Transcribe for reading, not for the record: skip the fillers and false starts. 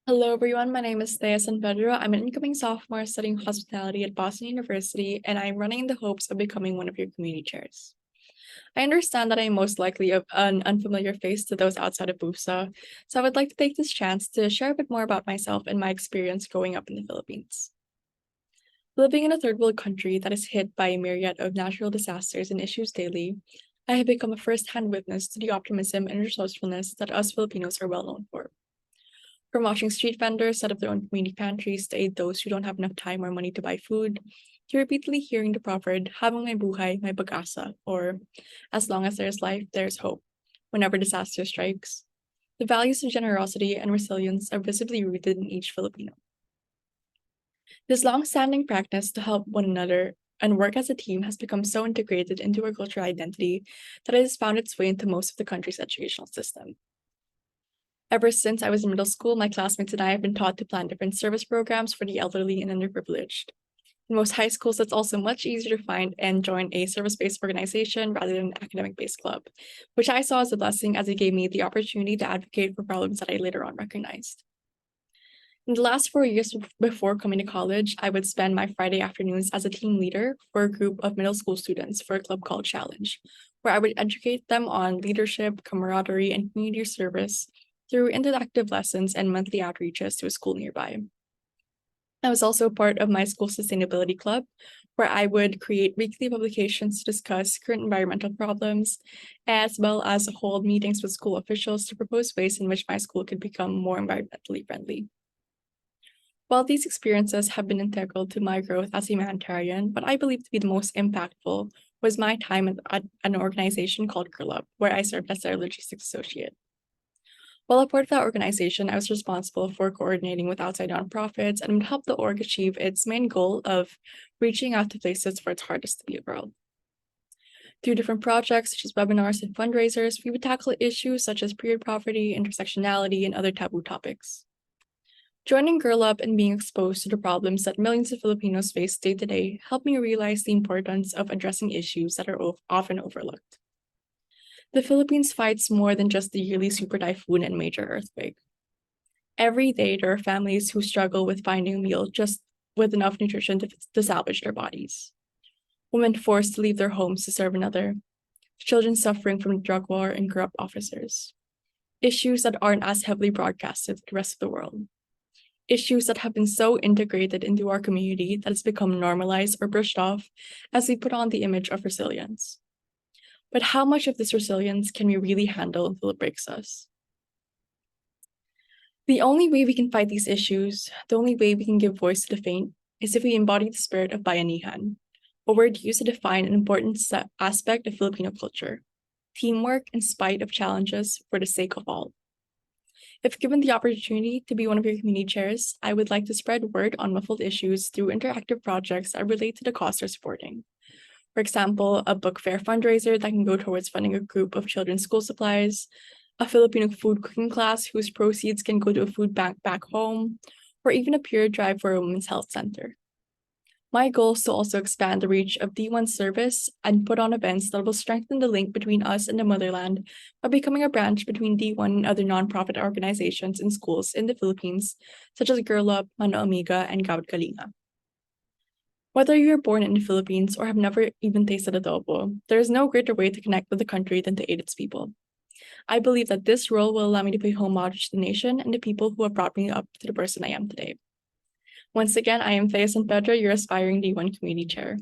Hello everyone, my name is Thea and Pedro. I'm an incoming sophomore studying hospitality at Boston University, and I'm running in the hopes of becoming one of your community chairs. I understand that I am most likely an unfamiliar face to those outside of BUSA, so I would like to take this chance to share a bit more about myself and my experience growing up in the Philippines. Living in a third world country that is hit by a myriad of natural disasters and issues daily, I have become a first-hand witness to the optimism and resourcefulness that us Filipinos are well known for. From watching street vendors set up their own community pantries to aid those who don't have enough time or money to buy food, to repeatedly hearing the proverb, habang may buhay, may pag-asa, or as long as there's life, there's hope, whenever disaster strikes. The values of generosity and resilience are visibly rooted in each Filipino. This long-standing practice to help one another and work as a team has become so integrated into our cultural identity that it has found its way into most of the country's educational system. Ever since I was in middle school, my classmates and I have been taught to plan different service programs for the elderly and underprivileged. In most high schools, it's also much easier to find and join a service-based organization rather than an academic-based club, which I saw as a blessing as it gave me the opportunity to advocate for problems that I later on recognized. In the last 4 years before coming to college, I would spend my Friday afternoons as a team leader for a group of middle school students for a club called Challenge, where I would educate them on leadership, camaraderie, and community service through interactive lessons and monthly outreaches to a school nearby. I was also part of my school sustainability club, where I would create weekly publications to discuss current environmental problems, as well as hold meetings with school officials to propose ways in which my school could become more environmentally friendly. While these experiences have been integral to my growth as a humanitarian, what I believe to be the most impactful was my time at an organization called Girl Up, where I served as their logistics associate. While a part of that organization, I was responsible for coordinating with outside nonprofits and would help the org achieve its main goal of reaching out to places where it's hardest to be a girl. Through different projects such as webinars and fundraisers, we would tackle issues such as period poverty, intersectionality, and other taboo topics. Joining Girl Up and being exposed to the problems that millions of Filipinos face day to day helped me realize the importance of addressing issues that are often overlooked. The Philippines fights more than just the yearly super typhoon and major earthquake. Every day, there are families who struggle with finding a meal just with enough nutrition to salvage their bodies. Women forced to leave their homes to serve another. Children suffering from the drug war and corrupt officers. Issues that aren't as heavily broadcasted to the rest of the world. Issues that have been so integrated into our community that it's become normalized or brushed off as we put on the image of resilience. But how much of this resilience can we really handle until it breaks us? The only way we can fight these issues, the only way we can give voice to the faint, is if we embody the spirit of bayanihan, a word used to define an important aspect of Filipino culture: teamwork in spite of challenges for the sake of all. If given the opportunity to be one of your community chairs, I would like to spread word on muffled issues through interactive projects that relate to the cause they're supporting. For example, a book fair fundraiser that can go towards funding a group of children's school supplies, a Filipino food cooking class whose proceeds can go to a food bank back home, or even a peer drive for a women's health center. My goal is to also expand the reach of D1 service and put on events that will strengthen the link between us and the motherland by becoming a branch between D1 and other nonprofit organizations and schools in the Philippines, such as Girl Up, Mano Amiga, and Gawad Kalinga. Whether you're born in the Philippines or have never even tasted adobo, there is no greater way to connect with the country than to aid its people. I believe that this role will allow me to pay homage to the nation and the people who have brought me up to the person I am today. Once again, I am Thea and Pedro, your aspiring D1 community chair.